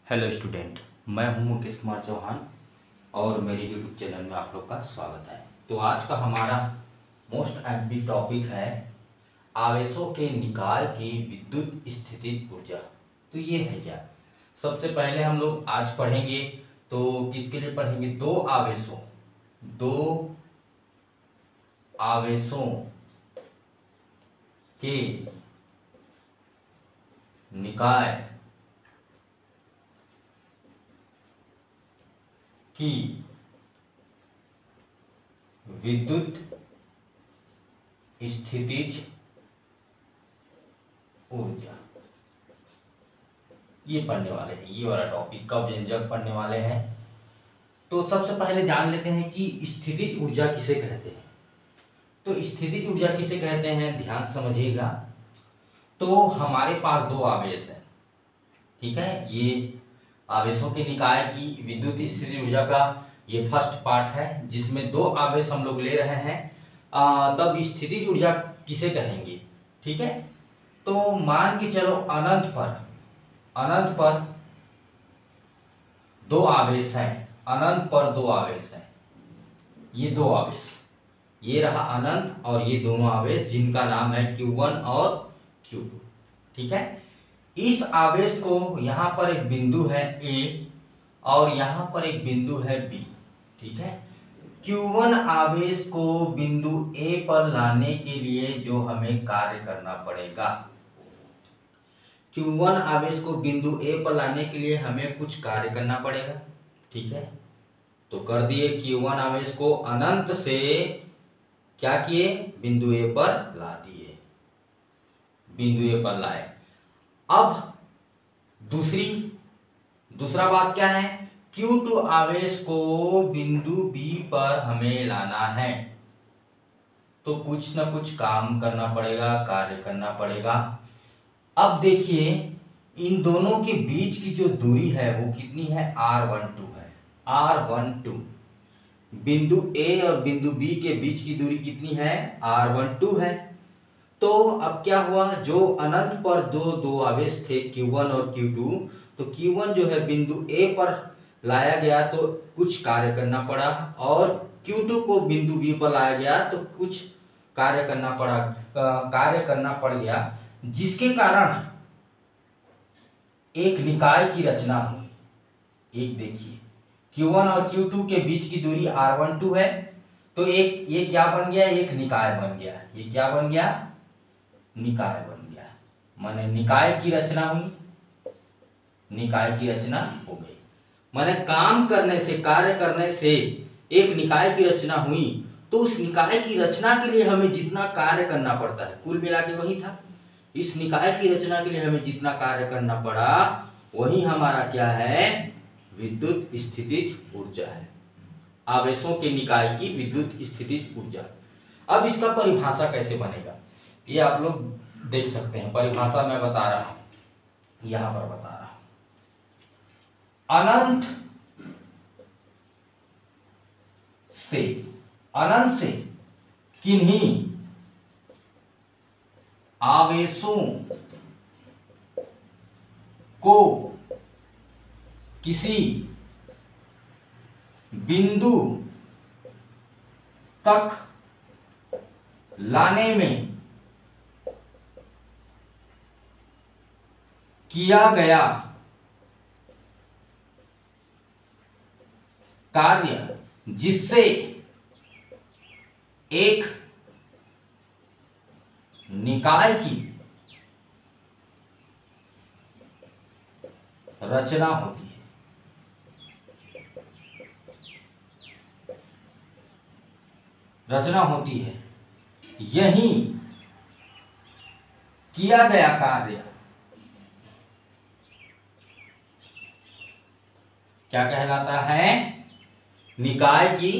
Hello student, मैं हूं मुकेश कुमार चौहान और मेरे यूट्यूब चैनल में आप लोग का स्वागत है। तो आज का हमारा मोस्ट एमपी टॉपिक है आवेशों के निकाय की विद्युत स्थितिज ऊर्जा। तो ये है क्या? सबसे पहले हम लोग आज पढ़ेंगे तो किसके लिए पढ़ेंगे? दो आवेशों के निकाय की विद्युत स्थितिज ऊर्जा, ये पढ़ने वाले हैं। ये वाला टॉपिक का व्यंजक पढ़ने वाले हैं। तो सबसे पहले जान लेते हैं कि स्थितिज ऊर्जा किसे कहते हैं। तो स्थितिज ऊर्जा किसे कहते हैं, ध्यान समझिएगा। तो हमारे पास दो आवेश हैं, ठीक है। ये आवेशों के निकाय की विद्युत स्थितिज ऊर्जा का ये फर्स्ट पार्ट है, जिसमें दो आवेश हम लोग ले रहे हैं। तब स्थितिज ऊर्जा किसे कहेंगे, ठीक है। तो मान के चलो अनंत पर दो आवेश हैं, अनंत पर दो आवेश हैं। ये दो आवेश, ये रहा अनंत और ये दोनों आवेश जिनका नाम है Q1 और Q2, ठीक है। इस आवेश को यहां पर एक बिंदु है A और यहां पर एक बिंदु है B, ठीक है। Q1 आवेश को बिंदु A पर लाने के लिए जो हमें कार्य करना पड़ेगा, Q1 आवेश को बिंदु A पर लाने के लिए हमें कुछ कार्य करना पड़ेगा, ठीक है। तो कर दिए, Q1 आवेश को अनंत से क्या किए, बिंदु A पर ला दिए, बिंदु A पर लाए। अब दूसरा बात क्या है, Q2 आवेश को बिंदु B पर हमें लाना है। तो कुछ ना कुछ काम करना पड़ेगा, कार्य करना पड़ेगा। अब देखिए, इन दोनों के बीच की जो दूरी है वो कितनी है, R12 है। R12 बिंदु A और बिंदु B के बीच की दूरी कितनी है, R12 है। तो अब क्या हुआ, जो अनंत पर दो आवेश थे Q1 और Q2, तो Q1 जो है बिंदु A पर लाया गया तो कुछ कार्य करना पड़ा, और Q2 को बिंदु B पर लाया गया तो कुछ कार्य करना पड़ गया, जिसके कारण एक निकाय की रचना हुई। एक देखिए, Q1 और Q2 के बीच की दूरी R12 है, तो ये क्या बन गया, एक निकाय बन गया। ये क्या बन गया, निकाय बन गया। माने निकाय की रचना हुई, निकाय की रचना हो गई। माने काम करने से, कार्य करने से एक निकाय की रचना हुई। तो उस निकाय की रचना के लिए हमें जितना कार्य करना पड़ता है, कुल मिला के वही था। इस निकाय की रचना के लिए हमें जितना कार्य करना पड़ा वही हमारा क्या है, विद्युत स्थितिज ऊर्जा है। आवेशों के निकाय की विद्युत स्थितिज ऊर्जा। अब इसका परिभाषा कैसे बनेगा, ये आप लोग देख सकते हैं। परिभाषा मैं बता रहा हूं, यहां पर बता रहा हूं। अनंत से किन्हीं आवेशों को किसी बिंदु तक लाने में किया गया कार्य, जिससे एक निकाय की रचना होती है। यही किया गया कार्य क्या कहलाता है, निकाय की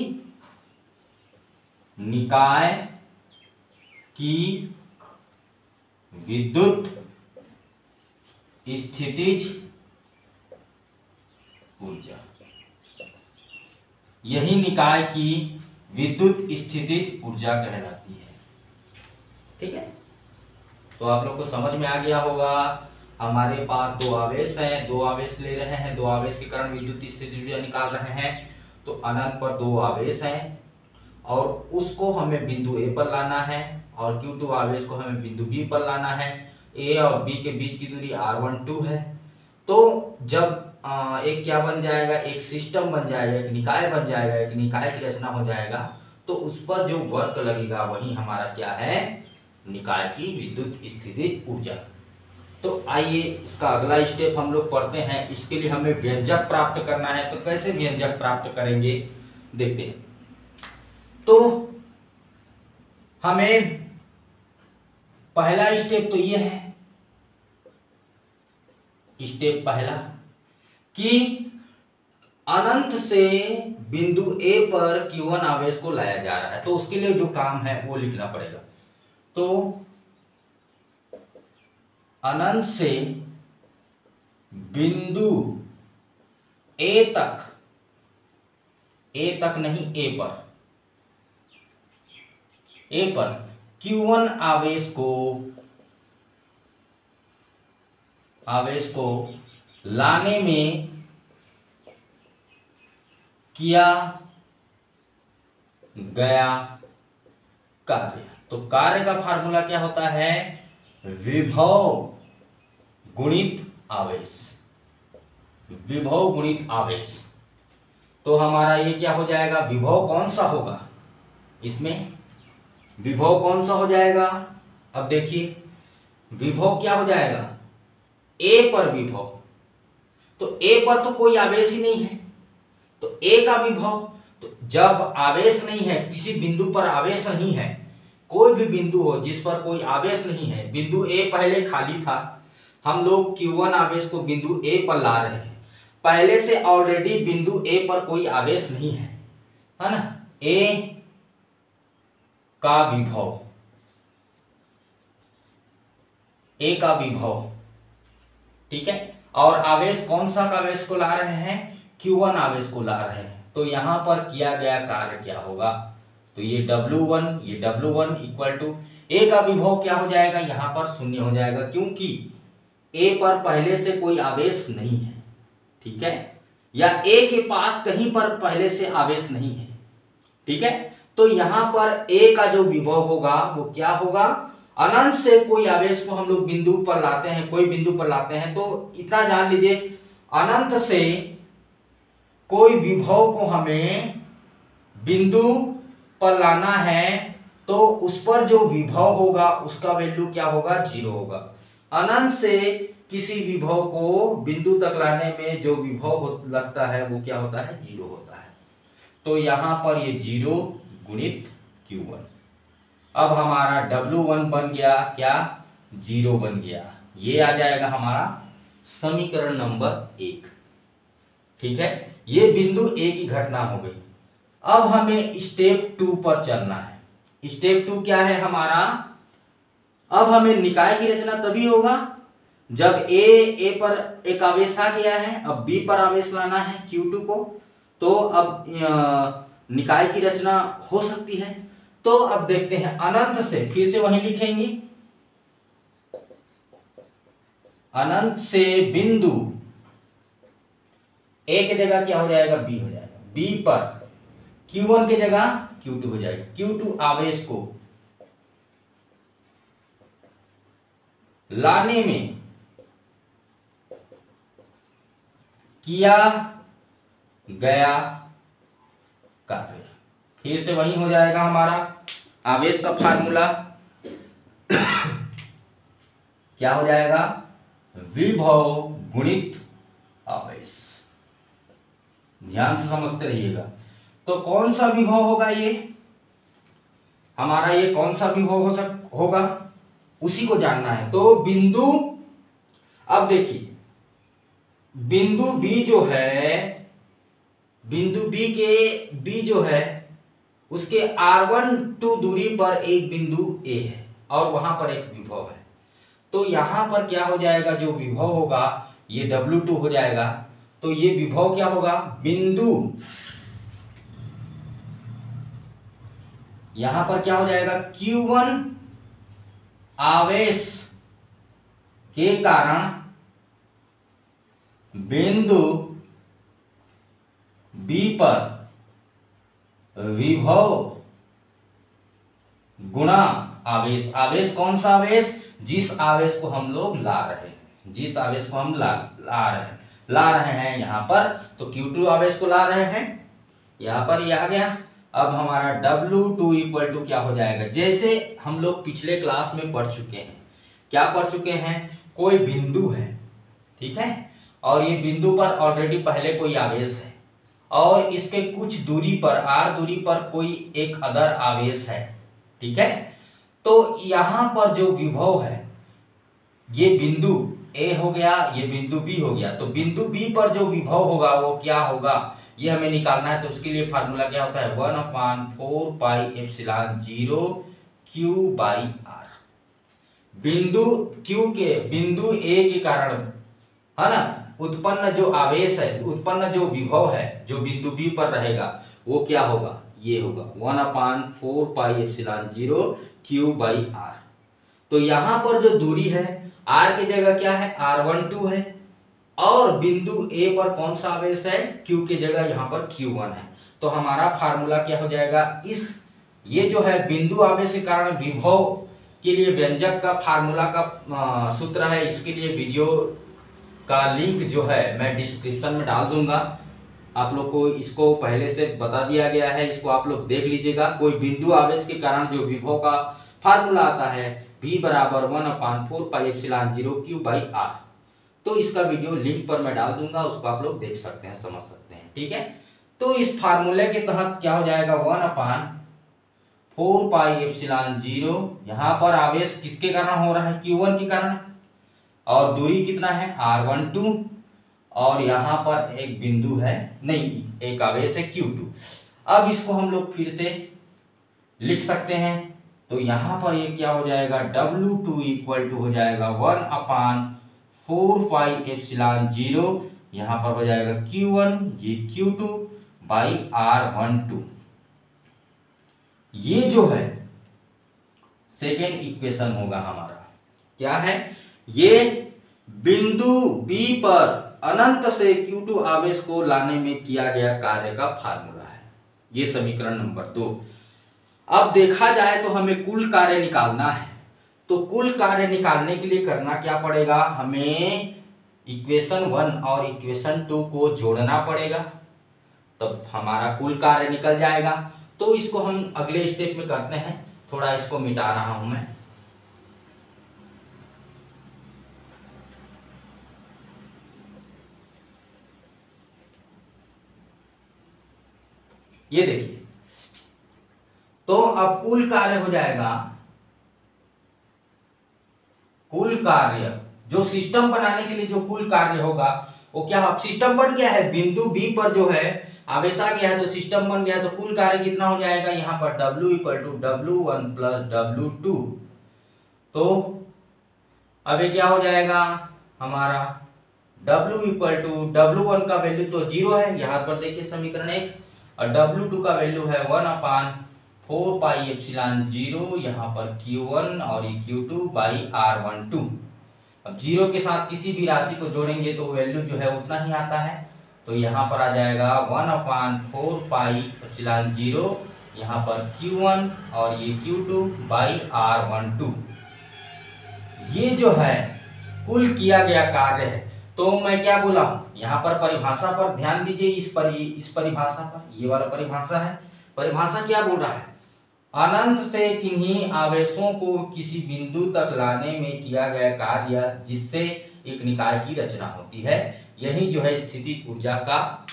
विद्युत स्थितिज ऊर्जा। यही निकाय की विद्युत स्थितिज ऊर्जा कहलाती है। ठीक है, तो आप लोग को समझ में आ गया होगा। हमारे पास दो आवेश हैं, दो आवेश ले रहे हैं, दो आवेश के कारण विद्युत स्थिति ऊर्जा निकाल रहे हैं। तो अनंत पर दो आवेश हैं और उसको हमें बिंदु ए पर लाना है और Q2 आवेश को हमें बिंदु बी पर लाना है। ए और बी के बीच की दूरी r12 है। तो जब एक क्या बन जाएगा, एक सिस्टम बन जाएगा, एक निकाय बन जाएगा, एक निकाय की रचना हो जाएगा, तो उस पर जो वर्क लगेगा वही हमारा क्या है, निकाय की विद्युत स्थितिज ऊर्जा। तो आइए इसका अगला स्टेप हम लोग पढ़ते हैं। इसके लिए हमें व्यंजक प्राप्त करना है। तो कैसे व्यंजक प्राप्त करेंगे देखते हैं। तो हमें पहला स्टेप तो ये है, स्टेप पहला कि अनंत से बिंदु ए पर Q1 आवेश को लाया जा रहा है। तो उसके लिए जो काम है वो लिखना पड़ेगा। तो अनंत से बिंदु ए तक नहीं, ए पर Q1 आवेश को लाने में किया गया कार्य। तो कार्य का फार्मूला क्या होता है, विभव गुणित आवेश, विभव गुणित आवेश। तो हमारा ये क्या हो जाएगा, विभव कौन सा होगा, इसमें विभव कौन सा हो जाएगा। अब देखिए विभव क्या हो जाएगा, ए पर विभव। तो ए पर तो कोई आवेश ही नहीं है, तो ए का विभव। तो जब आवेश नहीं है, किसी बिंदु पर आवेश नहीं है, कोई भी बिंदु हो जिस पर कोई आवेश नहीं है, बिंदु ए पहले खाली था, हम लोग Q1 आवेश को बिंदु ए पर ला रहे हैं। पहले से ऑलरेडी बिंदु ए पर कोई आवेश नहीं है ना। ए का विभव, ए का विभव, ठीक है। और आवेश कौन सा आवेश को ला रहे हैं, Q1 आवेश को ला रहे हैं। तो यहां पर किया गया कार्य क्या होगा, तो ये W1 इक्वल टू ए का विभव क्या हो जाएगा, यहां पर शून्य हो जाएगा, क्योंकि ए पर पहले से कोई आवेश नहीं है, ठीक है, या ए के पास कहीं पर पहले से आवेश नहीं है, ठीक है। तो यहां पर ए का जो विभव होगा वो क्या होगा, अनंत से कोई आवेश को हम लोग बिंदु पर लाते हैं, कोई बिंदु पर लाते हैं, तो इतना जान लीजिए अनंत से कोई विभव को हमें बिंदु पर लाना है, तो उस पर जो विभव होगा उसका वैल्यू क्या होगा, 0 होगा। अनंत से किसी विभव को बिंदु तक लाने में जो विभव लगता है वो क्या होता है, 0 होता है। तो यहां पर ये 0 गुणित Q1। अब हमारा W1 बन गया क्या, 0 बन गया। ये आ जाएगा हमारा समीकरण नंबर 1, ठीक है। ये बिंदु ए की घटना हो गई। अब हमें स्टेप 2 पर चलना है। स्टेप 2 क्या है हमारा, अब हमें निकाय की रचना तभी होगा जब ए पर एक आवेश आ गया है, अब बी पर आवेश लाना है Q2 को, तो अब निकाय की रचना हो सकती है। तो अब देखते हैं अनंत से, फिर से वहीं लिखेंगे, अनंत से बिंदु ए की जगह क्या हो जाएगा, बी हो जाएगा, बी पर Q1 की जगह Q2 हो जाएगा। Q2 आवेश को लाने में किया गया कार्य, फिर से वही हो जाएगा हमारा आवेश का फार्मूला क्या हो जाएगा, विभव गुणित आवेश। ध्यान से समझते रहिएगा। तो कौन सा विभव होगा ये हमारा, ये कौन सा विभव होगा उसी को जानना है। तो बिंदु, अब देखिए बिंदु बी जो है, बिंदु बी जो है उसके R12 दूरी पर एक बिंदु ए है और वहां पर एक विभव है। तो यहां पर क्या हो जाएगा, जो विभव होगा ये W2 हो जाएगा। तो ये विभव क्या होगा, बिंदु यहां पर क्या हो जाएगा, Q1 आवेश के कारण बिंदु बी पर विभव गुणा आवेश। आवेश कौन सा आवेश? जिस आवेश को हम लोग ला रहे हैं, जिस आवेश को हम ला रहे हैं यहां पर, तो Q2 आवेश को ला रहे हैं, यहां पर ये आ गया। अब हमारा W2 इक्वल टू क्या हो जाएगा? जैसे हम लोग पिछले क्लास में पढ़ चुके हैं, क्या पढ़ चुके हैं? कोई बिंदु है, ठीक है, और ये बिंदु पर ऑलरेडी पहले कोई आवेश है, और इसके कुछ दूरी पर, r दूरी पर कोई एक अदर आवेश है, ठीक है। तो यहां पर जो विभव है, ये बिंदु A हो गया, ये बिंदु B हो गया, तो बिंदु B पर जो विभव होगा वो क्या होगा, ये हमें निकालना है। तो उसके लिए फार्मूला क्या होता है? 1/4πε0 Q/r। बिंदु A के कारण, है ना, उत्पन्न जो आवेश है, उत्पन्न जो विभव है, जो बिंदु B पर रहेगा, वो क्या होगा? ये होगा 1/4πε0 Q/r। तो यहां पर जो दूरी है, r की जगह क्या है? r12 है, और बिंदु A पर कौन सा आवेश है? Q की जगह यहां पर Q1 है। तो हमारा फार्मूला क्या हो जाएगा? ये जो है बिंदु आवेश के कारण विभव के लिए व्यंजक का फार्मूला का सूत्र है। इसके लिए वीडियो का लिंक जो है मैं डिस्क्रिप्शन में डाल दूंगा। आप लोग को इसको पहले से बता दिया गया है, इसको आप लोग देख लीजिएगा। कोई बिंदु आवेश के कारण जो विभव का फार्मूला आता है V बराबर 1/4πε0 Q/r। तो इसका वीडियो लिंक पर मैं डाल दूंगा, उसको आप लोग देख सकते हैं, समझ सकते हैं, ठीक है। तो इस फार्मूले के तहत क्या हो जाएगा? 1/4πε0, यहां पर आवेश किसके कारण हो रहा है? Q1 के कारण, और दूरी कितना है? r12, और यहां पर एक बिंदु है, नहीं, एक आवेश है Q2। अब इसको हम लोग फिर से लिख सकते हैं। तो यहां पर ये क्या हो जाएगा? W2 इक्वल टू हो जाएगा 1/4πε0, यहां पर हो जाएगा Q1, ये Q2/r12। ये जो है सेकेंड इक्वेशन होगा हमारा। क्या है? ये बिंदु B पर अनंत से Q2 आवेश को लाने में किया गया कार्य का फार्मूला है। ये समीकरण नंबर 2। अब देखा जाए तो हमें कुल कार्य निकालना है। तो कुल कार्य निकालने के लिए करना क्या पड़ेगा? हमें इक्वेशन 1 और इक्वेशन 2 को जोड़ना पड़ेगा, तब हमारा कुल कार्य निकल जाएगा। तो इसको हम अगले स्टेप में करते हैं। थोड़ा इसको मिटा रहा हूं मैं। ये देखिए, तो अब कुल कार्य हो जाएगा, कुल कार्य जो सिस्टम बनाने के लिए जो कुल कार्य होगा वो क्या? अब सिस्टम बन गया है, बिंदु B पर जो है आवेश आ गया है, तो सिस्टम बन गया है। तो कुल कार्य कितना हो जाएगा? यहाँ पर W equal to W1 plus W2। तो अब ये क्या हो जाएगा हमारा? W इक्वल टू W1 का वैल्यू तो 0 है, यहाँ पर देखिए समीकरण 1, और W2 का वैल्यू है 1/4πε0, यहाँ पर Q1 और ये Q2/r12। अब 0 के साथ किसी भी राशि को जोड़ेंगे तो वैल्यू जो है उतना ही आता है। तो यहाँ पर आ जाएगा 1/4πε0, यहाँ पर Q1 और ये Q2/r12। ये जो है कुल किया गया कार्य है। तो मैं क्या बोला हूं? यहाँ पर परिभाषा पर ध्यान दीजिए, इस परिभाषा पर, ये वाला परिभाषा है। परिभाषा क्या बोल रहा है? अनंत से किन्हीं आवेशों को किसी बिंदु तक लाने में किया गया कार्य जिससे एक निकाय की रचना होती है, यही जो है स्थितिज ऊर्जा का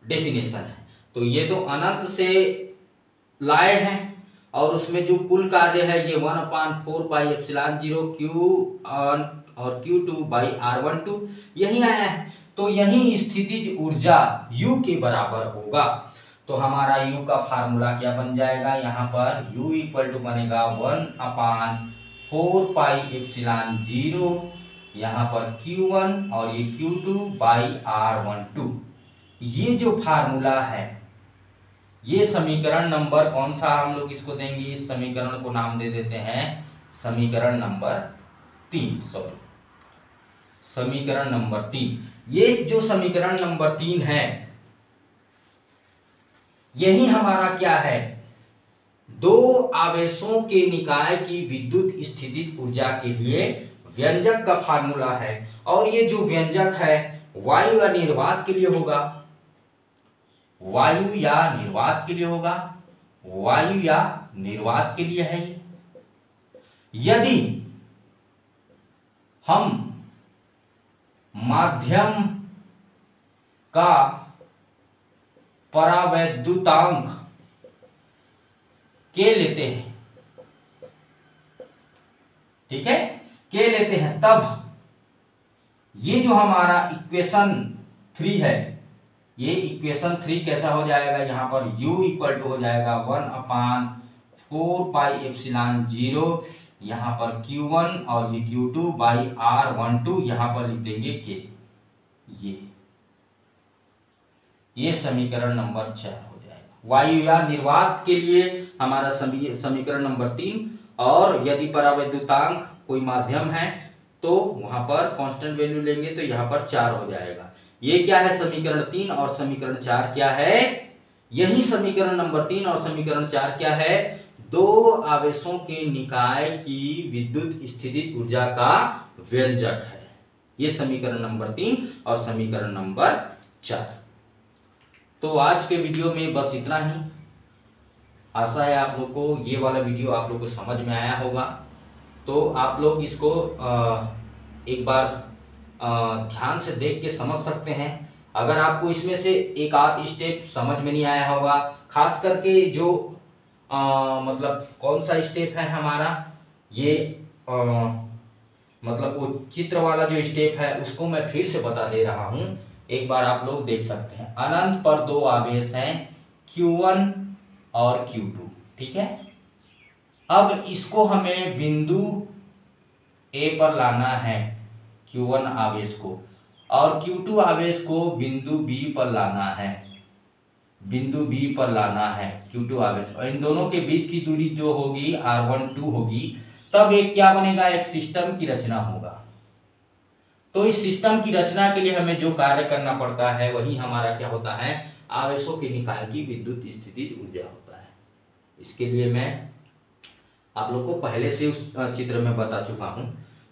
डेफिनेशन है। तो ये तो अनंत से लाए हैं, और उसमें जो कुल कार्य है ये 1/4πε0 Q1 और Q2/r12 यही आया है। तो यही स्थितिज ऊर्जा U के बराबर होगा। तो हमारा U का फार्मूला क्या बन जाएगा? यहाँ पर U इक्वल टू बनेगा 1/4πε0, यहाँ पर Q1 और ये Q2/r12। ये जो फार्मूला है, ये समीकरण नंबर कौन सा हम लोग इसको देंगे? इस समीकरण को नाम दे देते हैं समीकरण नंबर 3। समीकरण नंबर 3, ये जो समीकरण नंबर 3 है, यही हमारा क्या है, दो आवेशों के निकाय की विद्युत स्थितिज ऊर्जा के लिए व्यंजक का फार्मूला है। और ये जो व्यंजक है वायु या निर्वात के लिए होगा, वायु या निर्वात के लिए होगा, वायु या निर्वात के लिए है। यदि हम माध्यम का परावैद्युतांक के लेते हैं, ठीक है, के लेते हैं, तब ये जो हमारा इक्वेशन 3 है, ये इक्वेशन 3 कैसा हो जाएगा, यहां पर u इक्वल टू हो जाएगा 1/4πε0, यहां पर Q1 और ये Q2 बाई R12, यहां पर लिख देंगे K। ये समीकरण नंबर 4 हो जाएगा। वायु या निर्वात के लिए हमारा समीकरण नंबर 3, और यदि परावैद्युतांक कोई माध्यम है तो वहां पर कांस्टेंट वैल्यू लेंगे तो यहां पर 4 हो जाएगा। ये क्या है, समीकरण 3 और समीकरण 4 क्या है, यही समीकरण नंबर 3 और समीकरण 4 क्या है, दो आवेशों के निकाय की विद्युत स्थितिज ऊर्जा का व्यंजक है। ये समीकरण नंबर 3 और समीकरण नंबर 4। तो आज के वीडियो में बस इतना ही। आशा है आप लोग को ये वाला वीडियो आप लोग को समझ में आया होगा। तो आप लोग इसको एक बार ध्यान से देख के समझ सकते हैं। अगर आपको इसमें से एक आध स्टेप समझ में नहीं आया होगा, खास करके जो मतलब कौन सा स्टेप है हमारा, ये मतलब वो चित्र वाला जो स्टेप है उसको मैं फिर से बता दे रहा हूं, एक बार आप लोग देख सकते हैं। अनंत पर दो आवेश हैं Q1 और Q2, ठीक है। अब इसको हमें बिंदु A पर लाना है, Q1 आवेश को, और Q2 आवेश को बिंदु B पर लाना है, बिंदु B पर लाना है Q2 आवेश। और इन दोनों के बीच की दूरी जो होगी R12 होगी, तब एक क्या बनेगा, एक सिस्टम की रचना होगा। तो इस सिस्टम की रचना के लिए हमें जो कार्य करना पड़ता है वही हमारा क्या होता है, आवेशों के निकाय की विद्युत स्थितिज ऊर्जा होता है। इसके लिए मैं आप लोग को पहले से उस चित्र में बता चुका हूं।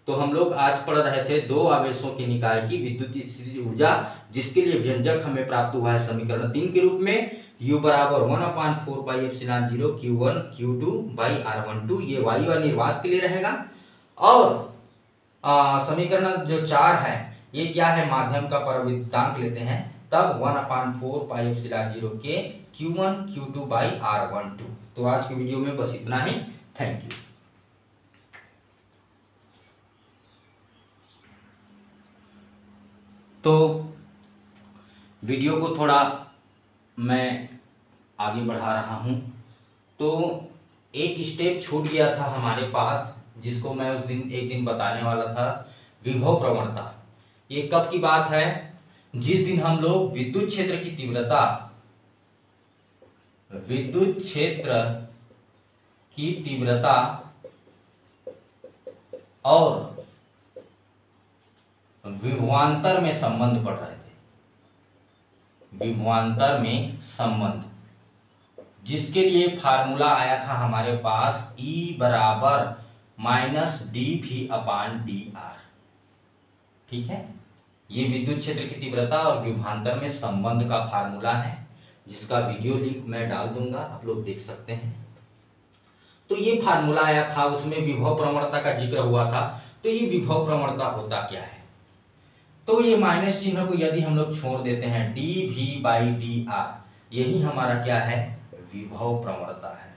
तो हम लोग आज पढ़ रहे थे दो आवेशों के निकाय की विद्युत स्थितिज ऊर्जा, जिसके लिए व्यंजक हमें प्राप्त हुआ है समीकरण 3 के रूप में, U बराबर 1/4πε0 Q1 Q2 बाई R12। ये वायु और निर्वात के लिए रहेगा। और समीकरण जो 4 है, ये क्या है, माध्यम का परावैद्युतांक लेते हैं, तब 1/4πε0 के Q1 Q2 बाई R12। तो आज के वीडियो में बस इतना ही। Thank you. तो वीडियो को थोड़ा मैं आगे बढ़ा रहा हूं। तो एक स्टेप छूट गया था हमारे पास, जिसको मैं उस दिन एक दिन बताने वाला था, विभव प्रवणता। ये कब की बात है, जिस दिन हम लोग विद्युत क्षेत्र की तीव्रता, विद्युत क्षेत्र की तीव्रता और विभवांतर में संबंध पढ़ रहे थे, विभवांतर में संबंध, जिसके लिए फार्मूला आया था हमारे पास E बराबर -dV/dr, ठीक है। ये विद्युत क्षेत्र की तीव्रता और विभवांतर में संबंध का फार्मूला है, जिसका वीडियो लिंक मैं डाल दूंगा, आप लोग देख सकते हैं। तो ये फार्मूला आया था, उसमें विभव प्रवणता का जिक्र हुआ था। तो ये विभव प्रवणता होता क्या है, तो ये माइनस चिन्ह को यदि हम लोग छोड़ देते हैं, dV/dr, यही हमारा क्या है, विभव प्रवणता है,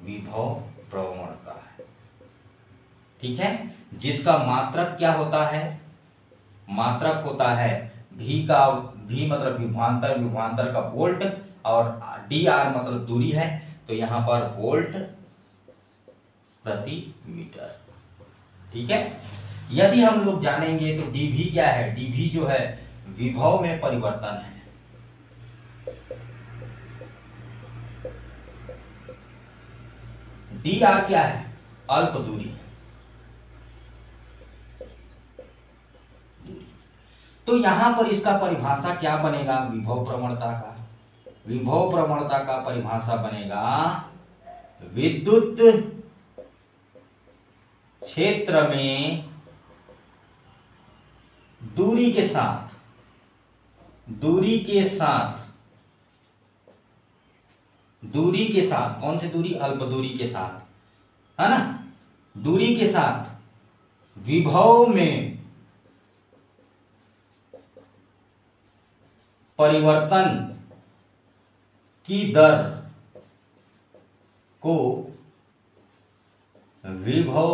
विभव प्रवणता है, ठीक है। जिसका मात्रक क्या होता है, मात्रक होता है V मतलब विभवांतर, विभवांतर का वोल्ट, और dr मतलब दूरी है, तो यहां पर वोल्ट प्रति मीटर, ठीक है। यदि हम लोग जानेंगे तो dV क्या है, dV जो है विभव में परिवर्तन है, dr क्या है, अल्प दूरी, तो यहां पर इसका परिभाषा क्या बनेगा? विभव प्रवणता का। विभव प्रवणता का परिभाषा बनेगा विद्युत क्षेत्र में दूरी के साथ कौन सी दूरी? अल्प दूरी के साथ, है ना, दूरी के साथ विभव में परिवर्तन की दर को विभव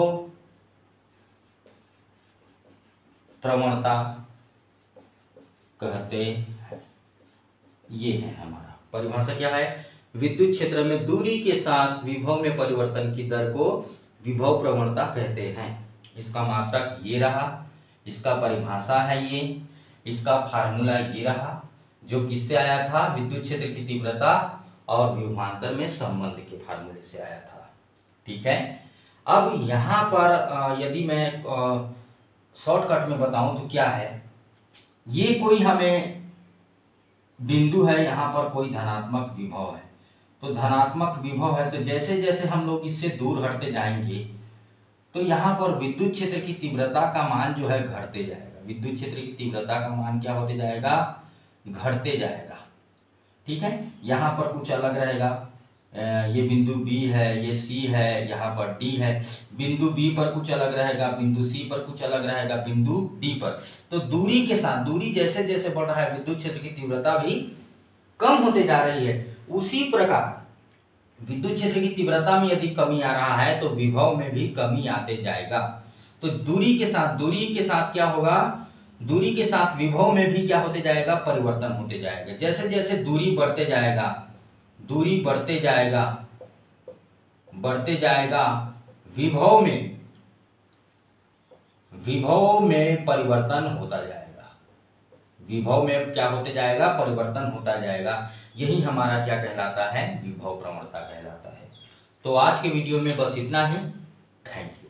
प्रवणता कहते हैं। ये है हमारा परिभाषा। क्या है? विद्युत क्षेत्र में दूरी के साथ विभव में परिवर्तन की दर को विभव प्रवणता कहते हैं। इसका मात्रक ये रहा, इसका परिभाषा है ये, इसका फार्मूला ये रहा, जो किससे आया था? विद्युत क्षेत्र की तीव्रता और विभवांतर में संबंध के फार्मूले से आया था। ठीक है। अब यहां पर यदि मैं शॉर्टकट में बताऊं तो क्या है, ये कोई हमें बिंदु है, यहां पर कोई धनात्मक विभव है, तो धनात्मक विभव है तो जैसे जैसे हम लोग इससे दूर हटते जाएंगे तो यहाँ पर विद्युत क्षेत्र की तीव्रता का मान जो है घटते जाएगा। विद्युत क्षेत्र की तीव्रता का मान क्या होते जाएगा? घटते जाएगा। ठीक है। यहाँ पर कुछ अलग रहेगा, ये बिंदु B है, ये C है, यहाँ पर D है। बिंदु B पर कुछ अलग रहेगा, बिंदु C पर कुछ अलग रहेगा, बिंदु D पर। तो दूरी के साथ, दूरी जैसे जैसे बढ़ रहा है विद्युत क्षेत्र की तीव्रता भी कम होते जा रही है। उसी प्रकार विद्युत क्षेत्र की तीव्रता में यदि कमी आ रहा है तो विभव में भी कमी आते जाएगा। तो दूरी के साथ क्या होगा? दूरी के साथ विभव में भी क्या होते जाएगा? परिवर्तन होते जाएगा। जैसे जैसे दूरी बढ़ते जाएगा विभव में परिवर्तन होता जाएगा। विभव में क्या होते जाएगा? परिवर्तन होता जाएगा। यही हमारा क्या कहलाता है? विभव प्रवणता कहलाता है। तो आज के वीडियो में बस इतना ही। Thank you.